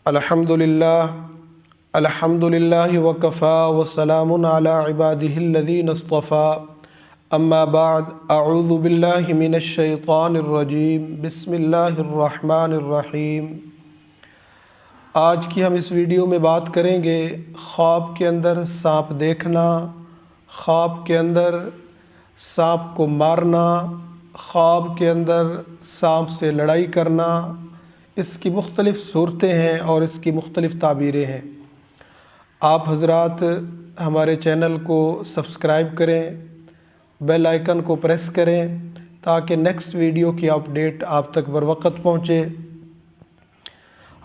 अल्हम्दुलिल्लाह वकफ़ा वस्सलामुन अला इबादिहिल्लज़ीना इस्तफ़ा अम्मा बाद अऊज़ु बिल्लाहि मिनश शैतानिर रजीम बिस्मिल्लाहिर्रहमानिर रहीम। आज की हम इस वीडियो में बात करेंगे ख्वाब के अंदर सांप देखना, ख्वाब के अंदर सांप को मारना, ख्वाब के अंदर सांप से लड़ाई करना। इसकी मुख्तलिफ़ सूरतें हैं और इसकी मुख्तलिफ़ ताबीरें हैं। आप हज़रात हमारे चैनल को सब्सक्राइब करें, बेल आइकन को प्रेस करें ताकि नेक्स्ट वीडियो की अपडेट आप तक बर वक़्त पहुँचे।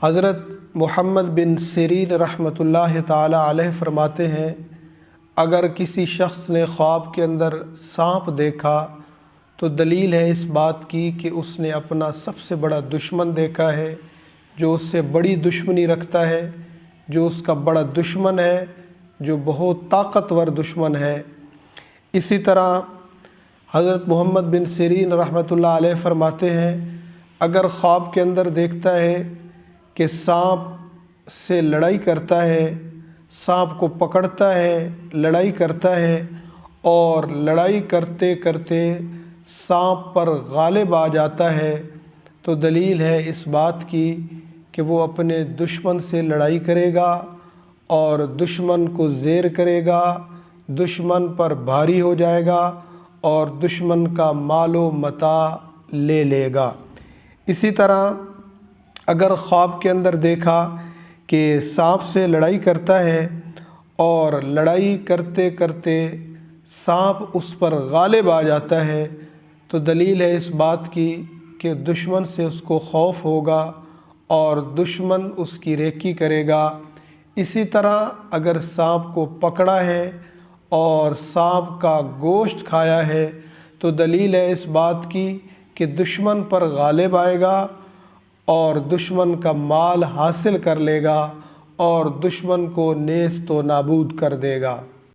हज़रत मोहम्मद बिन सिरीन रहमतुल्लाह ताला अलैह फरमाते हैं, अगर किसी शख्स ने ख्वाब के अंदर सांप देखा तो दलील है इस बात की कि उसने अपना सबसे बड़ा दुश्मन देखा है, जो उससे बड़ी दुश्मनी रखता है, जो उसका बड़ा दुश्मन है, जो बहुत ताकतवर दुश्मन है। इसी तरह हज़रत मोहम्मद बिन सिरीन रहमतुल्लाह अलैह फरमाते हैं, अगर ख्वाब के अंदर देखता है कि सांप से लड़ाई करता है, सांप को पकड़ता है, लड़ाई करता है और लड़ाई करते करते सांप पर गालिब आ जाता है, तो दलील है इस बात की कि वो अपने दुश्मन से लड़ाई करेगा और दुश्मन को ज़ेर करेगा, दुश्मन पर भारी हो जाएगा और दुश्मन का मालो मता ले लेगा। इसी तरह अगर ख्वाब के अंदर देखा कि सांप से लड़ाई करता है और लड़ाई करते करते सांप उस पर गालिब आ जाता है, तो दलील है इस बात की कि दुश्मन से उसको खौफ होगा और दुश्मन उसकी रेकी करेगा। इसी तरह अगर सांप को पकड़ा है और सांप का गोश्त खाया है, तो दलील है इस बात की कि दुश्मन पर गालिब आएगा और दुश्मन का माल हासिल कर लेगा और दुश्मन को नेस्त व नाबूद कर देगा।